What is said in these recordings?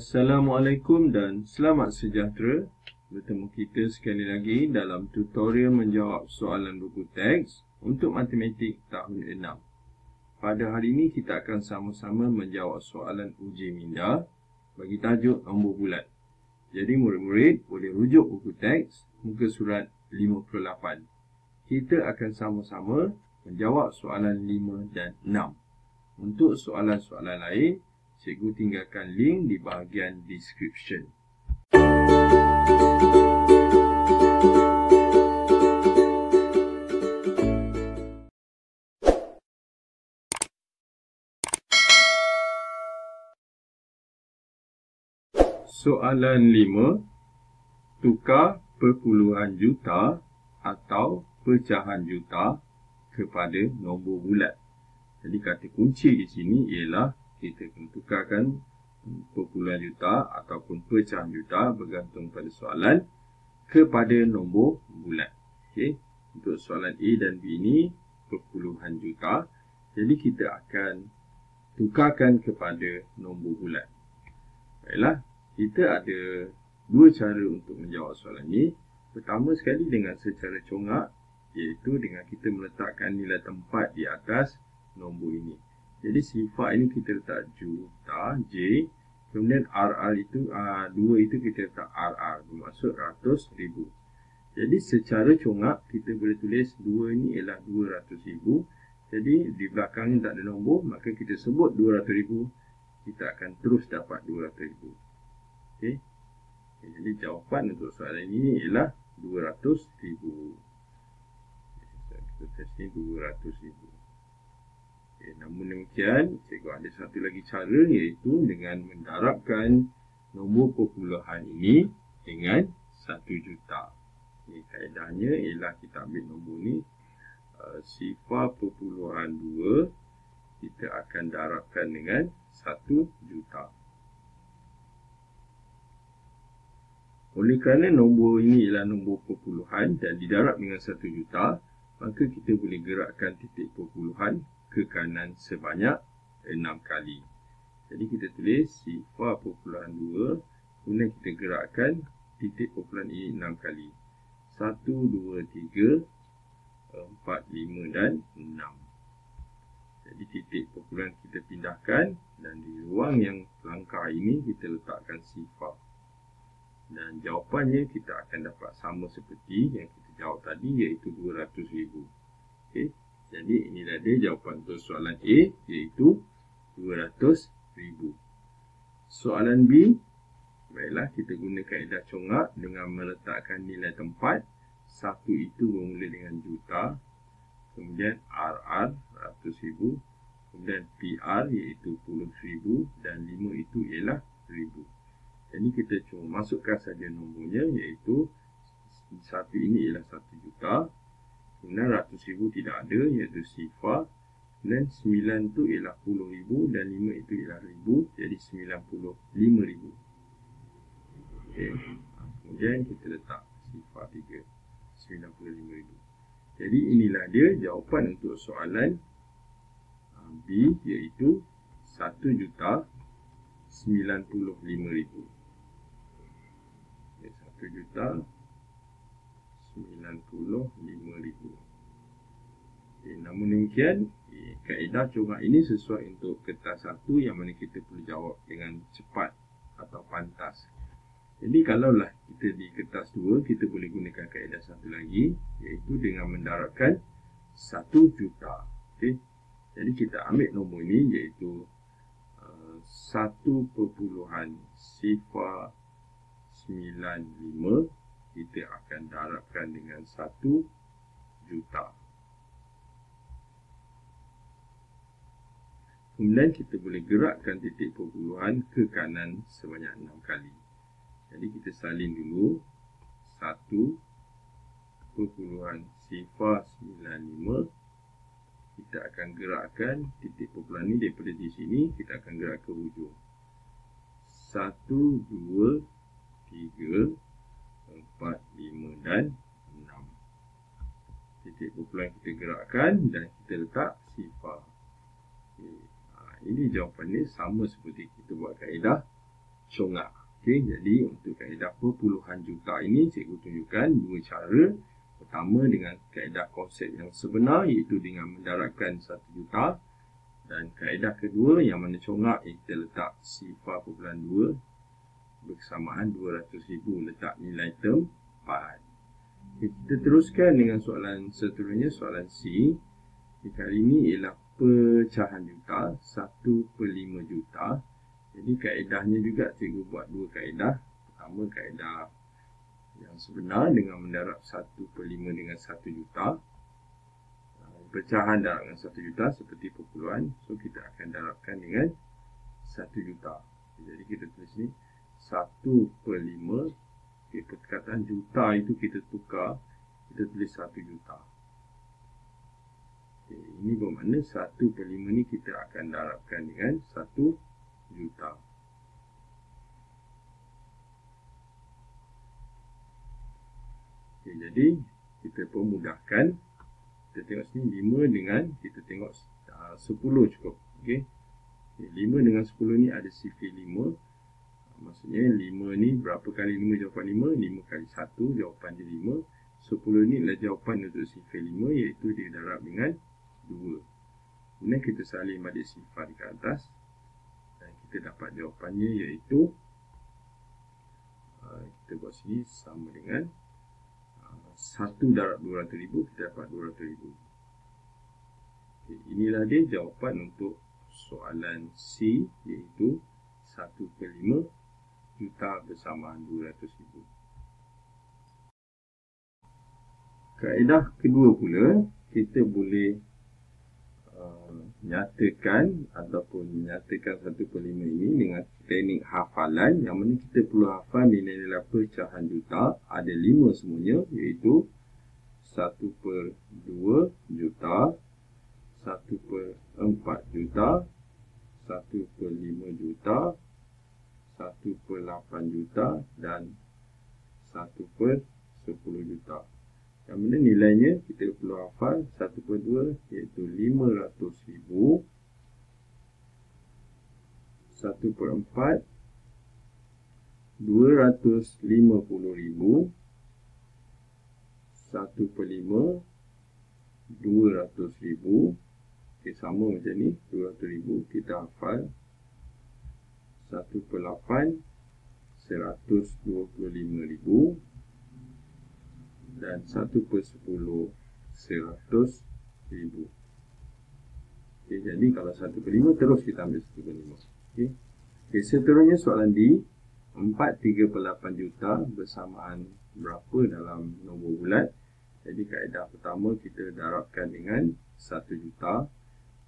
Assalamualaikum dan selamat sejahtera. Bertemu kita sekali lagi dalam tutorial menjawab soalan buku teks untuk matematik tahun 6. Pada hari ini kita akan sama-sama menjawab soalan uji minda bagi tajuk nombor bulat. Jadi murid-murid boleh rujuk buku teks muka surat 58. Kita akan sama-sama menjawab soalan 5 dan 6. Untuk soalan-soalan lain, cikgu tinggalkan link di bahagian description. Soalan 5. Tukar perpuluhan juta atau pecahan juta kepada nombor bulat. Jadi kata kunci di sini ialah kita akan tukarkan perpuluhan juta ataupun pecahan juta bergantung pada soalan kepada nombor bulat. Okey, untuk soalan A dan B ini perpuluhan juta. Jadi kita akan tukarkan kepada nombor bulat. Baiklah, kita ada dua cara untuk menjawab soalan ini. Pertama sekali dengan secara congak, iaitu dengan kita meletakkan nilai tempat di atas nombor ini. Jadi sifar ini kita letak juta, J. Kemudian RR itu, 2 itu kita letak RR. Bermaksud ratus ribu. Jadi secara congak kita boleh tulis 2 ini ialah 200,000. Jadi di belakangnya tak ada nombor, maka kita sebut 200,000. Kita akan terus dapat 200,000. Okey. Jadi jawapan untuk soalan ini ialah 200,000. Kita tulis ni 200,000. Okay, namun demikian, cikgu ada satu lagi cara, iaitu dengan mendarabkan nombor perpuluhan ini dengan 1 juta. Okay, kaedahnya ialah kita ambil nombor ni, sifar perpuluhan 2, kita akan darabkan dengan 1 juta. Oleh kerana nombor ini ialah nombor perpuluhan dan didarab dengan 1 juta, maka kita boleh gerakkan titik perpuluhan ke kanan sebanyak 6 kali. Jadi kita tulis sifar perpuluhan 2, kemudian kita gerakkan titik perpuluhan ini 6 kali. 1, 2, 3, 4, 5 dan 6. Jadi titik perpuluhan kita pindahkan dan di ruang yang langkah ini kita letakkan sifar. Dan jawapannya kita akan dapat sama seperti yang kita jawab tadi, iaitu 200,000. Okey. Jadi inilah dia jawapan untuk soalan A, iaitu 200,000. Soalan B, baiklah kita guna kaedah congak dengan meletakkan nilai tempat. 1 itu bermula dengan juta, kemudian RR ratus ribu, kemudian PR iaitu puluh ribu dan 5 itu ialah ribu. Jadi kita cuma masukkan saja nombornya, iaitu 1 ini ialah 1 juta. Kemudian ratus ribu tidak ada, iaitu sifar. Kemudian 9 itu ialah puluh ribu dan 5 itu ialah ribu. Jadi 95,000. Okay. Kemudian kita letak sifar 3, 95,000. Jadi inilah dia jawapan untuk soalan B, iaitu 1,95,000. 1,95,000. Okay, namun demikian, kaedah congak ini sesuai untuk kertas 1 yang mana kita perlu jawab dengan cepat atau pantas. Jadi kalaulah kita di kertas 2, kita boleh gunakan kaedah 1 lagi, iaitu dengan mendarabkan 1 juta. Okay. Jadi kita ambil nombor ini, iaitu 1,095, kita akan darabkan dengan 1 juta. Kemudian kita boleh gerakkan titik perpuluhan ke kanan sebanyak 6 kali. Jadi kita salin dulu 1,095. Kita akan gerakkan titik perpuluhan ini daripada di sini, kita akan gerak ke hujung. 1, 2, 3, 4, 5 dan 6. Titik perpuluhan kita gerakkan dan kita letak sifar. Okay. Ini jawapannya sama seperti kita buat kaedah congak. Okey, jadi untuk kaedah perpuluhan juta ini cikgu tunjukkan dua cara. Pertama dengan kaedah konsep yang sebenar, iaitu dengan mendarabkan 1 juta. Dan kaedah kedua yang mana congak, kita letak sifar.2 bersamaan 200,000, letak nilai term 4. Kita teruskan dengan soalan seterusnya, soalan C. Kali ini ialah pecahan juta, 1/5 juta. Jadi kaedahnya juga cikgu buat dua kaedah. Pertama, kaedah yang sebenar dengan mendarab 1/5 dengan 1 juta. Pecahan darabkan 1 juta seperti perpuluhan. So, kita akan darabkan dengan 1 juta. Jadi, kita tulis ni 1/5. Okay, perkataan juta itu kita tukar. Kita tulis 1 juta. Okay, ini bermakna 1/5 ni kita akan darabkan dengan 1 juta. Okay, jadi kita permudahkan. Kita tengok sini 5 dengan kita tengok 10 cukup. Okay. 5 dengan 10 ni ada sifir 5. Maksudnya 5 ni berapa kali 5 jawapan 5? 5 kali 1 jawapan dia 5. 10 ni adalah jawapan untuk sifir 5, iaitu dia darab dengan 2. Kemudian kita salin balik sifar di atas. Dan kita dapat jawapannya iaitu kita buat sini sama dengan 1 darab 200,000, kita dapat 200,000. Okay, inilah dia jawapan untuk soalan C, iaitu 1/5 juta bersamaan 200,000. Kaedah kedua pula, kita boleh nyatakan ataupun menyatakan 1/5 ini dengan teknik hafalan, yang mana kita perlu hafal nilai-nilai pecahan juta. Ada 5 semuanya, iaitu 1/2 juta, 1/4 juta, 1/5 juta, 1/8 juta dan 1/10 juta. Yang mana nilainya kita perlu hafal 1/2 iaitu 500,000, 1/4 250,000, 1/5 200,000. Okay, sama macam ni, 200,000 kita hafal. 1/8 125,000 dan 1/10 100,000. Okay, jadi kalau 1/5 terus kita ambil 1/5. Okay. Okay, seterusnya soalan D. 438 juta bersamaan berapa dalam nombor bulat? Jadi kaedah pertama kita darabkan dengan 1 juta.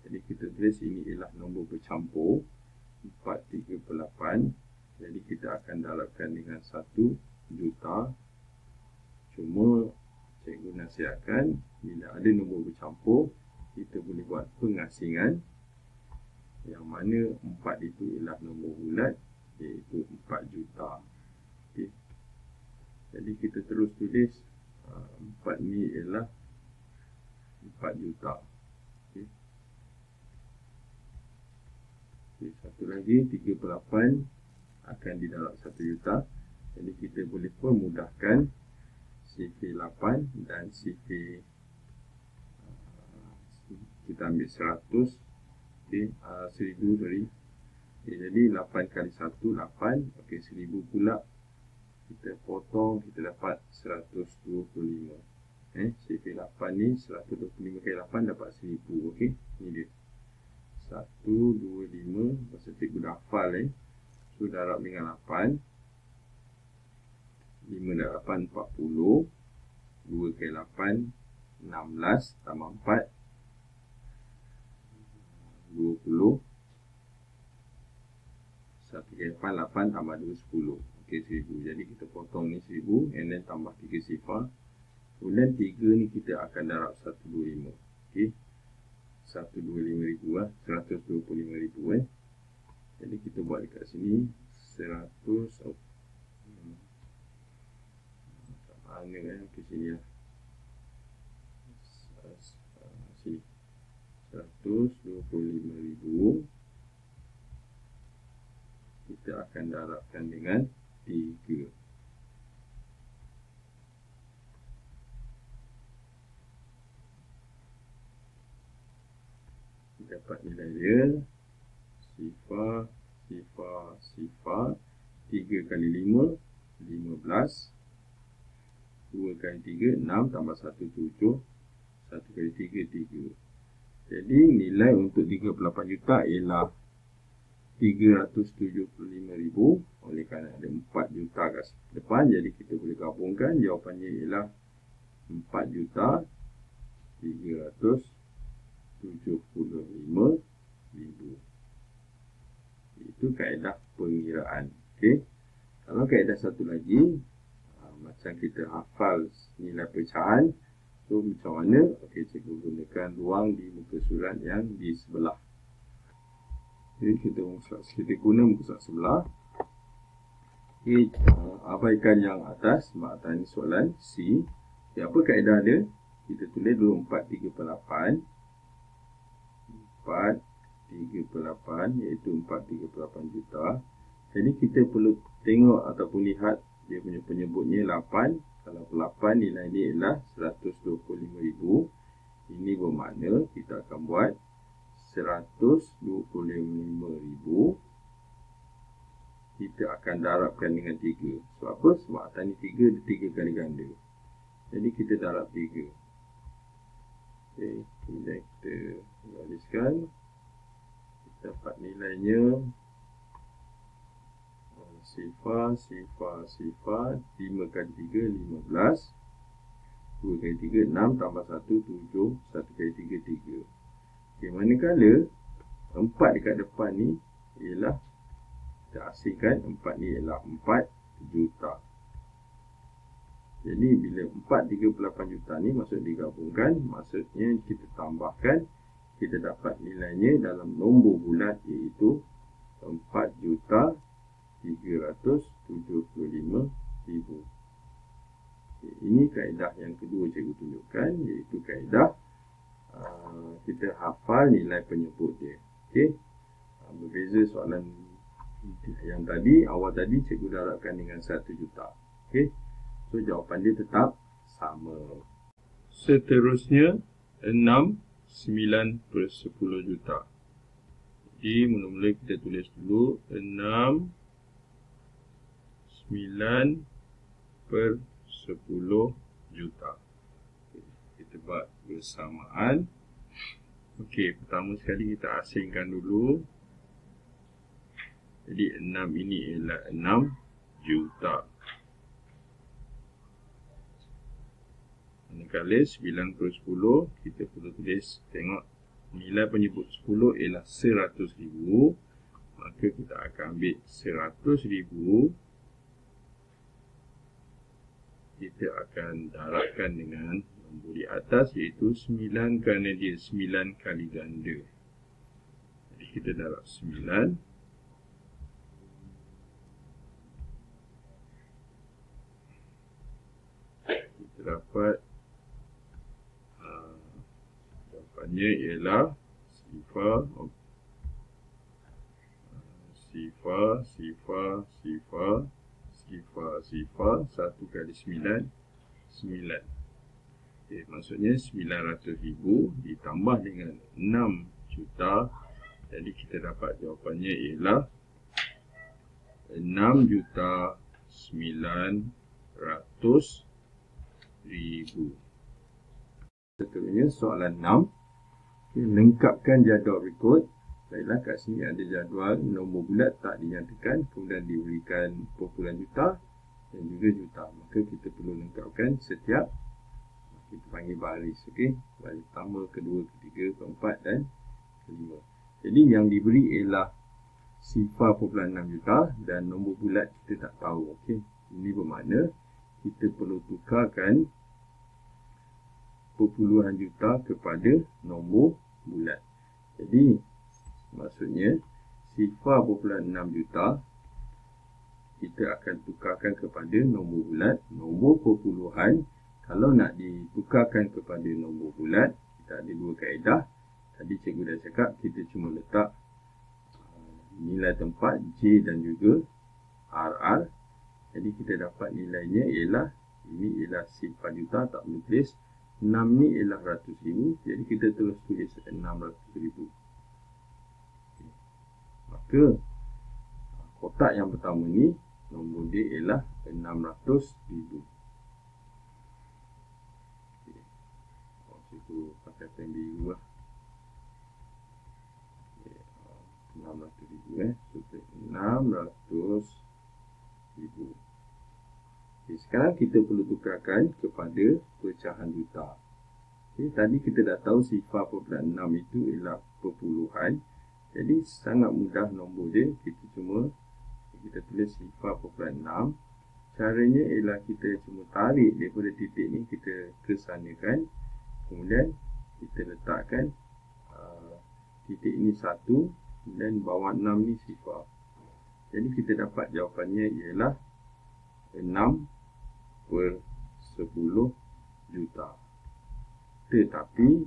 Jadi kita tulis ini ialah nombor bercampur 438. Jadi kita akan darabkan dengan 1 juta. Cuma cikgu nasihatkan bila ada nombor bercampur, kita boleh buat pengasingan, yang mana 4 itu ialah nombor bulat, iaitu 4 juta. Okay. Jadi kita terus tulis 4 ni ialah 4 juta. Okay. Okay, satu lagi 38 akan didarab 1 juta. Jadi kita boleh permudahkan sifir 8 dan sifir kita ambil 100. Okay, 1000 sorry. Okay, jadi 8 kali 1 8. Okay, 1000 pula kita potong, kita dapat 125. Sifir 8 ni 125 kali 8 dapat 1000. Okay, ni dia 125. Pasal cikgu dah hafal so darab dengan 8. 5 darab 8 40. 2 kali 8 16 tambah 4 20. 1 kali 8 8 tambah 2 10. Okey, 1000. Jadi kita potong ni 1000, and then tambah 3 sifar. Kemudian 3 ni kita akan darab 125. Okey, 125,000 125,000 Jadi kita buat dekat sini 100. Mana ke sini lah. Sini 125,000. Kita akan darabkan dengan 3. Dapat nilai dia sifar, 3 kali 5, 15. 2 kali 3, 6 tambah 1, 7. 1 kali 3, 3. Jadi nilai untuk 38 juta ialah 375,000. Oleh kerana ada 4 juta kat depan, jadi kita boleh gabungkan. Jawapannya ialah 4,375,000. Itu kaedah pengiraan. Okey. Kalau kaedah satu lagi, macam kita hafal nilai pecahan, so macam mana? Okey, cikgu gunakan ruang di muka surat yang di sebelah. Jadi kita guna muka surat sebelah. Okey, abaikan yang atas sebab atas ni soalan C. Okay, apa kaedah dia? Kita tulis dulu 4/38. 4/38 iaitu 438 juta. Jadi kita perlu tengok ataupun lihat dia punya penyebutnya 8. Kalau 8 nilai dia ialah 125,000. Ini bermakna kita akan buat 125,000. Kita akan darabkan dengan 3. Sebab apa? Sebab atas ni 3, dia 3 kali ganda. Jadi kita darab 3. Okey, kemudian kita gariskan. Kita dapat nilainya sifar, 5 kali 3, 15. 2 kali 3, 6 tambah 1, 7. 1 kali 3, 3. Okey, manakala 4 dekat depan ni ialah, kita asingkan 4 ni ialah 4 juta. Jadi bila 4/38 juta ni maksud digabungkan, maksudnya kita tambahkan, kita dapat nilainya dalam nombor bulat iaitu 4,375,000. Okay, ini kaedah yang kedua cikgu tunjukkan, iaitu kaedah kita hafal nilai penyebut dia. Okey, berbeza soalan yang tadi, awal tadi cikgu darabkan dengan 1 juta. Okey, so jawapan dia tetap sama. Seterusnya 6, 9/10 juta. Jadi mula-mula kita tulis dulu 6, 9/10 juta. Kita buat bersamaan. Okey, pertama sekali kita asingkan dulu. Jadi 6 ini ialah 6 juta. Manakala 9/10, kita perlu tulis, tengok nilai penyebut 10 ialah 100,000. Maka kita akan ambil 100,000. Kita akan darabkan dengan nombor di atas iaitu 9 kerana dia 9 kali ganda. Jadi kita darab 9. Kita dapat jawapannya ialah sifar 1 kali 9, 9. Okay, maksudnya 900,000 ditambah dengan 6 juta. Jadi kita dapat jawapannya ialah 6,900,000. Seterusnya soalan 6. Okay, lengkapkan jadual berikut. Baiklah, kat sini ada jadual nombor bulat tak dinyatakan, kemudian diberikan kumpulan juta dan juga juta. Maka kita perlu lengkapkan setiap, kita panggil baris. Okey, baris pertama, kedua, ketiga, keempat dan kelima. Jadi yang diberi ialah sifar 6 juta dan nombor bulat kita tak tahu. Okey, ini bermakna kita perlu tukarkan perpuluhan juta kepada nombor bulat. Jadi maksudnya sifar 6 juta kita akan tukarkan kepada nombor bulat. Nombor perpuluhan kalau nak ditukarkan kepada nombor bulat, kita ada dua kaedah. Tadi cikgu dah cakap, kita cuma letak nilai tempat J dan juga RR. Jadi kita dapat nilainya ialah, ini ialah sifar juta, tak boleh tulis. 6 ni ialah ratus ribu. Jadi kita terus tulis 600,000. Maka kotak yang pertama ni nombor dia ialah 600,000. Cikgu pakai pen biru lah. 600,000 600,000. Sekarang kita perlu tukarkan kepada pecahan juta. Tadi kita dah tahu sifar 6 itu ialah perpuluhan. Jadi sangat mudah nombor dia. Kita tulis sifar 6. Caranya ialah kita cuma tarik daripada titik ni, kita kesanakan. Kemudian kita letakkan titik ni 1 dan bawah 6 ni sifar. Jadi kita dapat jawapannya ialah 6/10 juta. Tetapi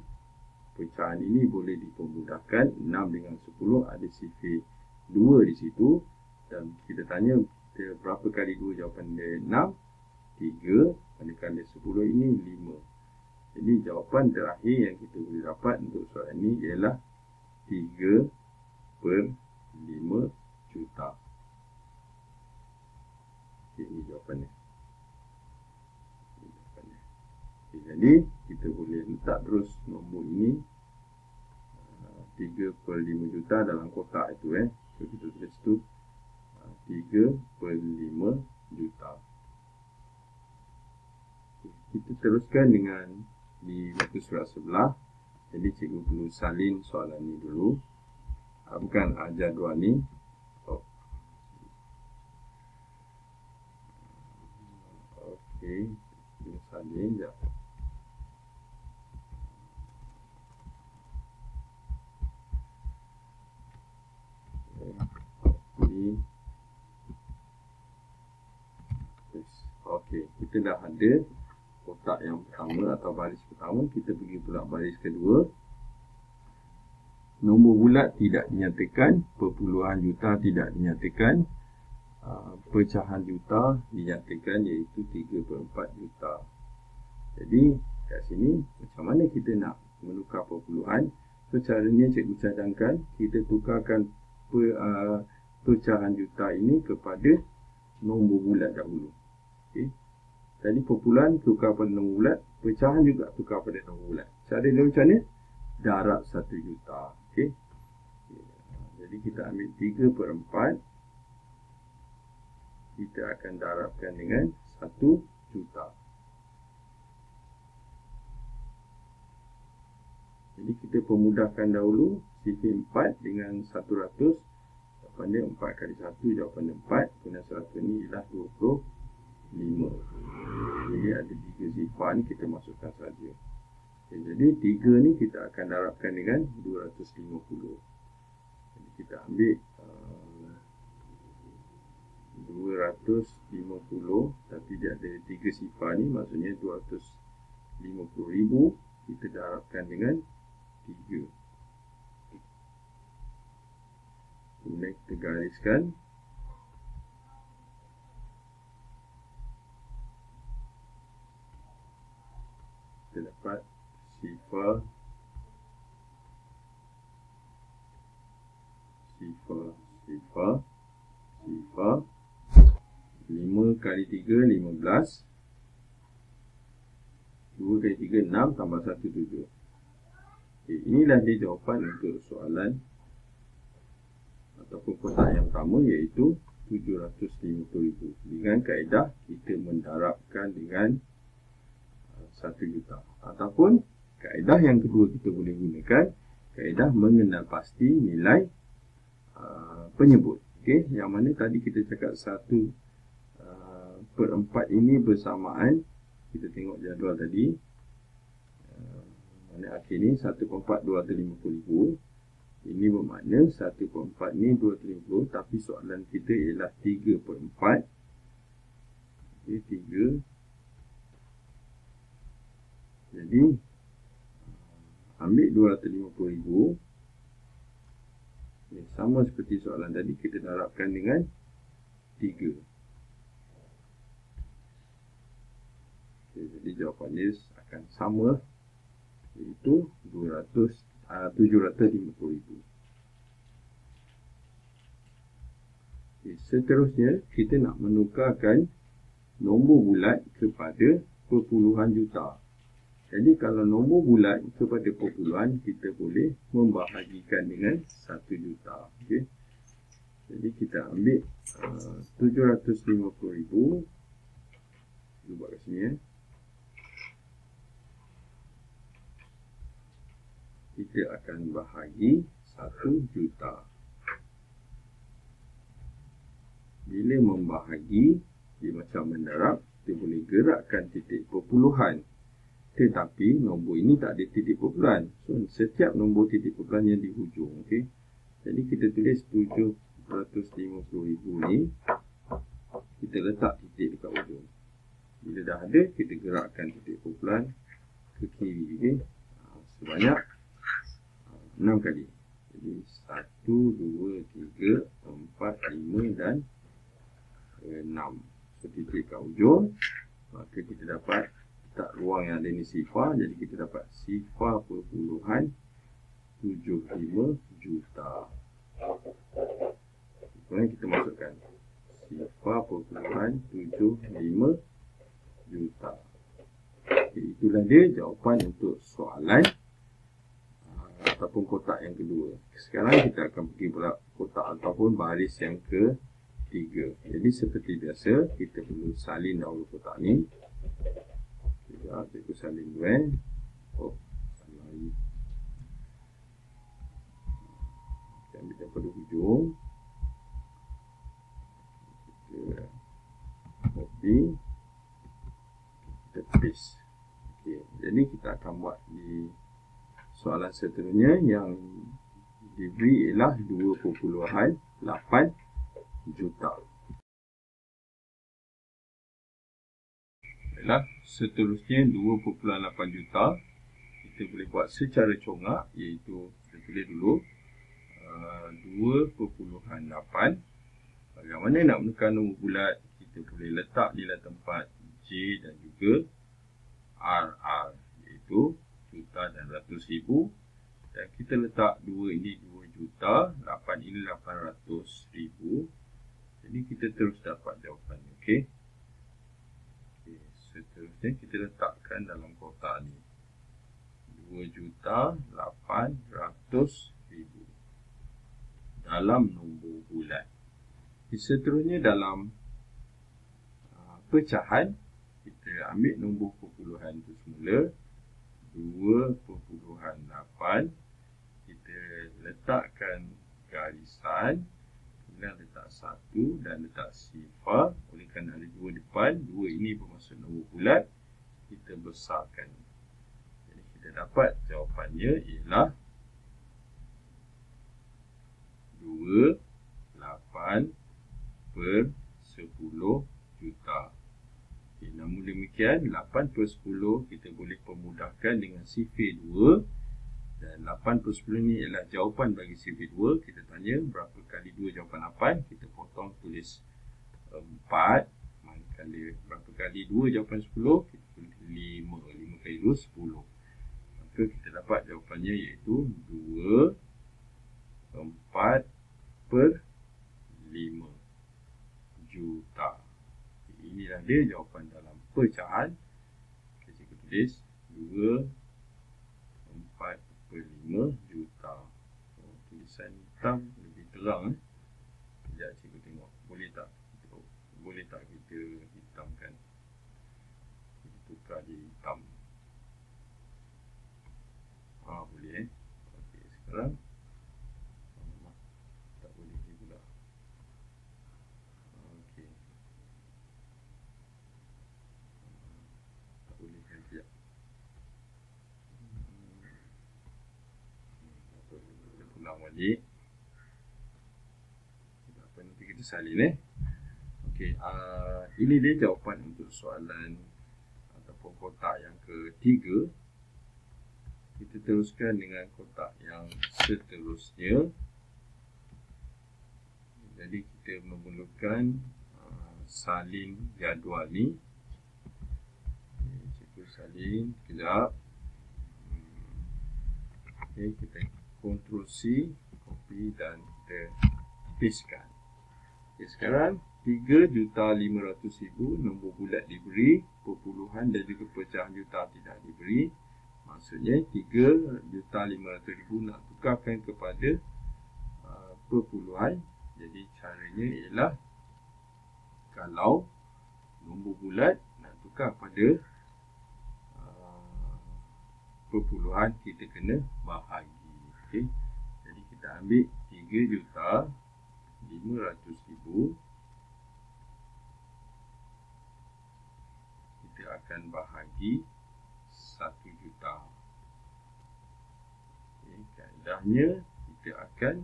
pecahan ini boleh dipermudahkan. 6 dengan 10 ada sifar 2 di situ. Dan kita tanya kita berapa kali 2, jawapan dia 6. 3 manakala 10 ini 5. Jadi jawapan terakhir yang kita boleh dapat untuk soalan ini ialah 3/5 juta. Ini jawapannya. Jadi kita boleh letak terus nombor ini 3/5 juta dalam kotak itu. So kita tulis tu 3/5 juta. Kita teruskan dengan di muka surat sebelah. Jadi cikgu perlu salin soalan ni dulu. Bukan jadual ni. Okey, kita salin sekejap. Okey, kita dah ada kotak yang pertama atau baris pertama. Kita pergi pula baris kedua. Nombor bulat tidak dinyatakan, perpuluhan juta tidak dinyatakan, pecahan juta dinyatakan iaitu 3/4 juta. Jadi kat sini macam mana kita nak menukar perpuluhan? So caranya cikgu cadangkan kita tukarkan pecahan juta ini kepada nombor bulat dahulu. Okey. Tadi perpuluhan tukar pada nombor bulat, pecahan juga tukar pada nombor bulat. Cara dia macam ni, darab 1 juta. Okey. Jadi kita ambil 3/4. Kita akan darabkan dengan 1 juta. Jadi kita permudahkan dahulu. Sifar 4 dengan 100. Jawapan dia 4 kali 1, jawapan dia 4. Kemudian 100 ni ialah 25. Jadi ada 3 sifar ni kita masukkan saja. Okay, jadi 3 ni kita akan darabkan dengan 250. Jadi kita ambil 250, tapi dia ada 3 sifar ni, maksudnya 250,000. Kita darabkan dengan 3. Kemudian kita gariskan. Kita dapat sifar 5 kali 3, 15. 2 kali 3, 6 tambah 1, 7. Okay, inilah dia jawapan untuk soalan ataupun kotak yang pertama, iaitu 750,000. Dengan kaedah kita mendarabkan dengan 1 juta. Ataupun kaedah yang kedua kita boleh gunakan, kaedah mengenal pasti nilai penyebut. Okay, yang mana tadi kita cakap 1/4 ini bersamaan. Kita tengok jadual tadi. Mana akhir ni 1/4 250,000. Ini bermakna 1/4 ni 250, tapi soalan kita ialah 3/4. Okay, 3. Jadi ambil 250,000. Sama seperti soalan tadi, kita darabkan dengan 3. Okay, jadi jawapan dia akan sama, iaitu 750,000. Okay, seterusnya kita nak menukarkan nombor bulat kepada perpuluhan juta. Jadi kalau nombor bulat kepada perpuluhan, kita boleh membahagikan dengan 1 juta. Okay. Jadi kita ambil 750,000. Kita buat kat sini ya. Kita akan bahagi 1 juta. Bila membahagi, dia macam mendarab, kita boleh gerakkan titik perpuluhan. Tetapi nombor ini tak ada titik perpuluhan. So, setiap nombor titik perpuluhan yang di hujung. Okay. Jadi kita tulis 750,000 ni, kita letak titik dekat hujung. Bila dah ada, kita gerakkan titik perpuluhan ke kiri. Okay. Sebanyak 6 kali. Jadi 1, 2, 3, 4, 5 dan 6. So titik kat hujung, maka kita dapat tak ruang yang ada ni sifar. Jadi kita dapat sifar perpuluhan 75 juta. Kemudian kita masukkan sifar perpuluhan 75 juta. Okay, itulah dia jawapan untuk soalan ataupun kotak yang kedua. Sekarang kita akan pergi pula kotak ataupun baris yang ketiga. Jadi seperti biasa, kita perlu salin dahulu kotak ni. Sekejap, cikgu salin dulu Oh, salah lagi. Kita ambil daripada hujung. Kita copy. Kita paste. Okay, jadi kita akan buat di soalan seterusnya yang diberi ialah 2.8 juta. Baiklah, seterusnya 2.8 juta. Kita boleh buat secara congak, iaitu kita tulis dulu 2.8. Bagaimana nak menukar nombor bulat? Kita boleh letak di dalam tempat J dan juga RR, iaitu juta dan ratus ribu. Dan kita letak 2 ini 2 juta, 8 ini 800 ribu. Jadi kita terus dapat jawapannya. Okey. Okay. Seterusnya kita letakkan dalam kotak ni 2.800.000 dalam nombor bulat. Seterusnya dalam pecahan, kita ambil nombor perpuluhan itu semula 2.8. Kita letakkan garisan, kemudian letak 1 dan letak sifar. Oleh kerana ada 2 depan, 2 ini bermaksud nombor bulat, kita besarkan. Jadi kita dapat jawapannya ialah 2/8/10 juta. Okay, namun demikian 8/10 kita boleh pemudahkan dengan sifir 2. Dan 8/10 ni ialah jawapan bagi sifir 2. Kita tanya berapa kali 2 jawapan 8. Kita potong tulis 4. Manakala berapa kali 2 jawapan 10. Kita tulis 5. 5 kali 2 10. Maka kita dapat jawapannya iaitu 2/4/5 juta. Inilah dia jawapan dalam pecahan. Kita tulis 2/4/5 juta. Tulisan hitam lebih terang. Sekejap cikgu tengok. Boleh tak? Boleh tak kita hitamkan? Kita tukar dia hitam. Boleh Okey, sekarang tak boleh dia pula. Okey. Tak boleh kan sekejap. Kita pulang balik. Apa nanti kita salin Okey, ini dia jawapan untuk soalan ataupun kotak yang ketiga. Kita teruskan dengan kotak yang seterusnya. Jadi kita memerlukan salin jadual ni. Cikgu salin kejap. Okay, kita Ctrl C, copy dan kita pastekan. Okay, sekarang 3,500,000 nombor bulat diberi, perpuluhan dan juga pecahan juta tidak diberi. Maksudnya 3,500,000 nak tukarkan kepada perpuluhan. Jadi caranya ialah kalau nombor bulat nak tukar pada perpuluhan, kita kena bahagi. Okay. Jadi kita ambil 3,500,000, kita akan bahagi 1 juta. Okay. Kaedahnya kita akan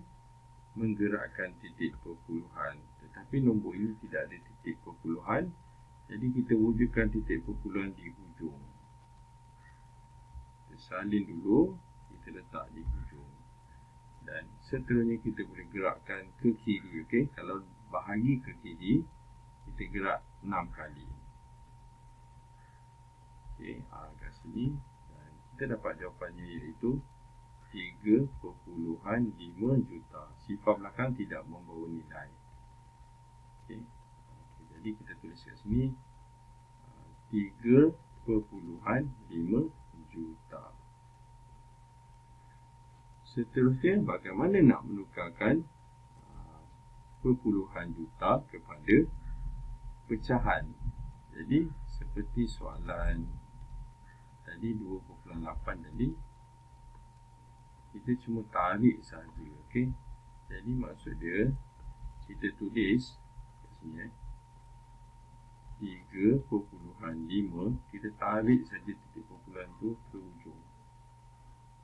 menggerakkan titik perpuluhan, tetapi nombor ini tidak ada titik perpuluhan, jadi kita wujudkan titik perpuluhan di hujung. Kita salin dulu, kita letak di hujung, dan seterusnya kita boleh gerakkan ke kiri. Okay? Kalau bahagi ke kiri, kita gerak 6 kali. Okay, kat sini, dan kita dapat jawapannya iaitu 3,5 juta. Sifar belakang tidak membawa nilai. Okay. Jadi kita tulis kat sini 3,5 juta. Seterusnya, bagaimana nak menukarkan perpuluhan juta kepada pecahan? Jadi seperti soalan tadi 2.8 tadi, kita cuma tarik saja. Okey. Jadi maksud dia, kita tulis kat sini 3,5, kita tarik saja titik perpuluhan tu ke hujung.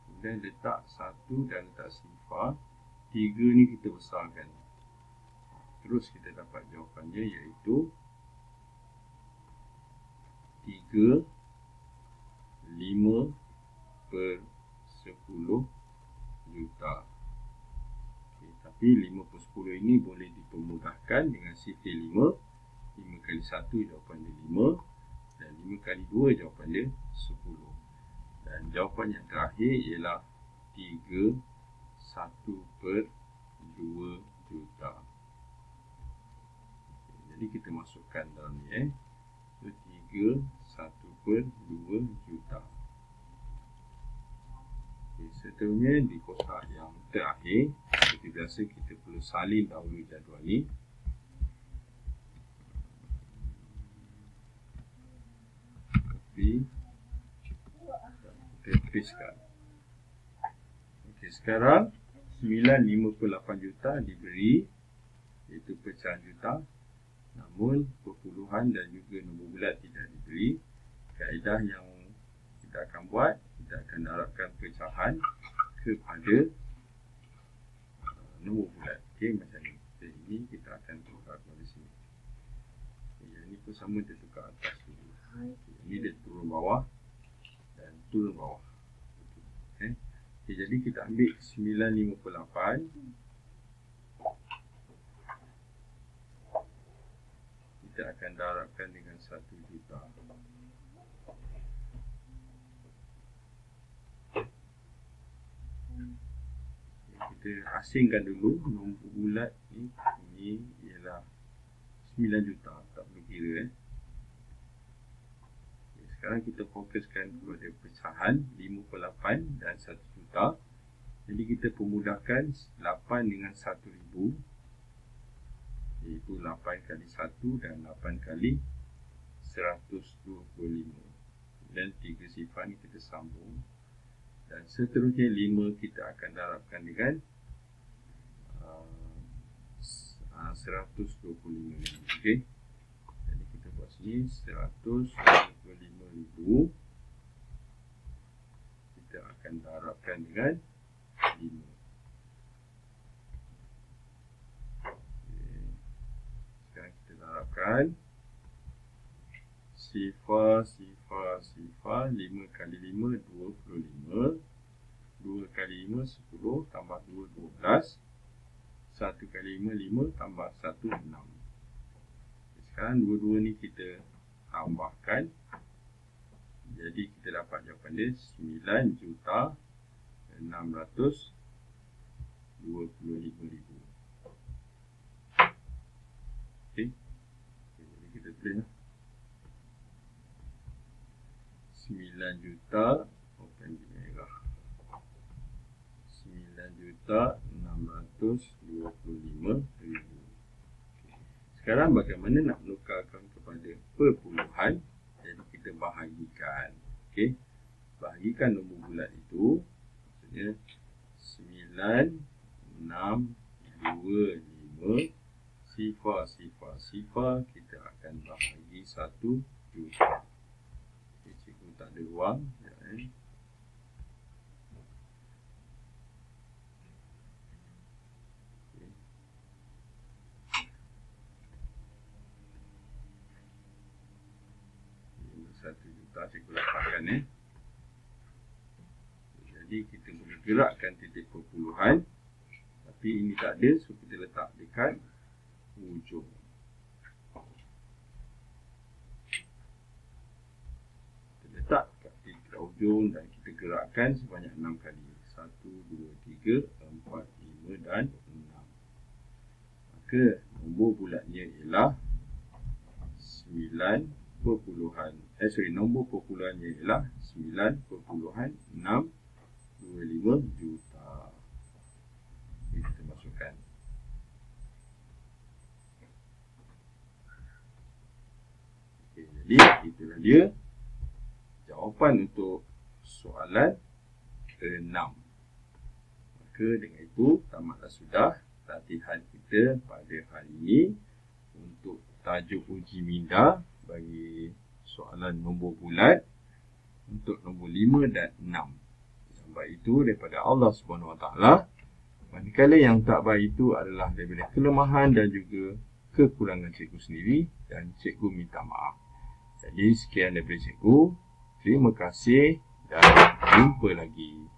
Kemudian letak 1 dan letak sifar. 3 ni kita besarkan. Terus kita dapat jawapannya iaitu 3,5/10 juta. Okay, tapi 5/10 ini boleh dipermudahkan dengan sifar 5. 5 kali 1 jawapan dia 5, dan 5 kali 2 jawapan dia 10. Dan jawapan yang terakhir ialah 3/1/2 juta. Okay, jadi kita masukkan dalam ni. So 3/1/2 juta. Okay, seterusnya di kotak yang terakhir, seperti biasa kita perlu salin dahulu jadual ni. Kita pastekan. Okey, sekarang 9,58 juta diberi, iaitu pecahan juta, namun perpuluhan dan juga nombor bulat tidak diberi. Kaedah yang kita akan buat, kita akan darabkan pecahan kepada nombor bulat. Okey, macam ni. Jadi ini kita akan tukar pada sini. Okay, yang ini pun sama, dia tukar atas dulu. Ini dia turun bawah dan turun bawah. Okay. Okay, jadi kita ambil 958. Kita akan darabkan dengan 1 juta. Okay, kita asingkan dulu nombor bulat ni. Ini ialah 9 juta. Tak perlu kira. Sekarang kita fokuskan kepada pecahan 5/8 dan 1 juta. Jadi kita permudahkan 8 dengan 1,000, iaitu 8 kali 1 dan 8 kali 125. Dan 3 sifar ni kita sambung. Dan seterusnya 5 kita akan darabkan dengan 125. Okey. Jadi kita buat sini 125,000. Kita akan darabkan dengan 5. Okay. Sekarang kita darabkan sifar. 5 kali 5 25. 2 kali 5 10, tambah 2 12. 1 kali 5 5, tambah 1 6. Sekarang dua-dua ni kita tambahkan. Jadi kita dapat jawapan dia 9,625,000. Okey. Jadi kita tulis 9 juta, open di merah. 9,625,000. Sekarang bagaimana nak menukarkan kepada perpuluhan? Jadi kita bahagikan. Okey. Bahagikan nombor bulat itu, maksudnya 9,625 sifar kita akan bahagi 1 juta. Okay, cikgu tak ada ruang. Satu juta cikgu dapatkan. Jadi kita boleh gerakkan titik perpuluhan, tapi ini tak ada, so kita letak dekat ujung. Kita letak dekat ujung dan kita gerakkan sebanyak 6 kali. 1, 2, 3, 4, 5 dan 6. Maka nombor bulatnya ialah 9, nombor perpuluhannya ialah 9,625 juta. Kita masukkan. Okay, jadi itulah dia jawapan untuk soalan ke-6. Maka dengan itu tamatlah sudah latihan kita pada hari ini untuk tajuk uji minda bagi soalan nombor bulat untuk nombor 5 dan 6. Yang baik itu daripada Allah SWT. Manakala yang tak baik itu adalah daripada kelemahan dan juga kekurangan cikgu sendiri, dan cikgu minta maaf. Jadi sekian daripada cikgu. Terima kasih dan jumpa lagi.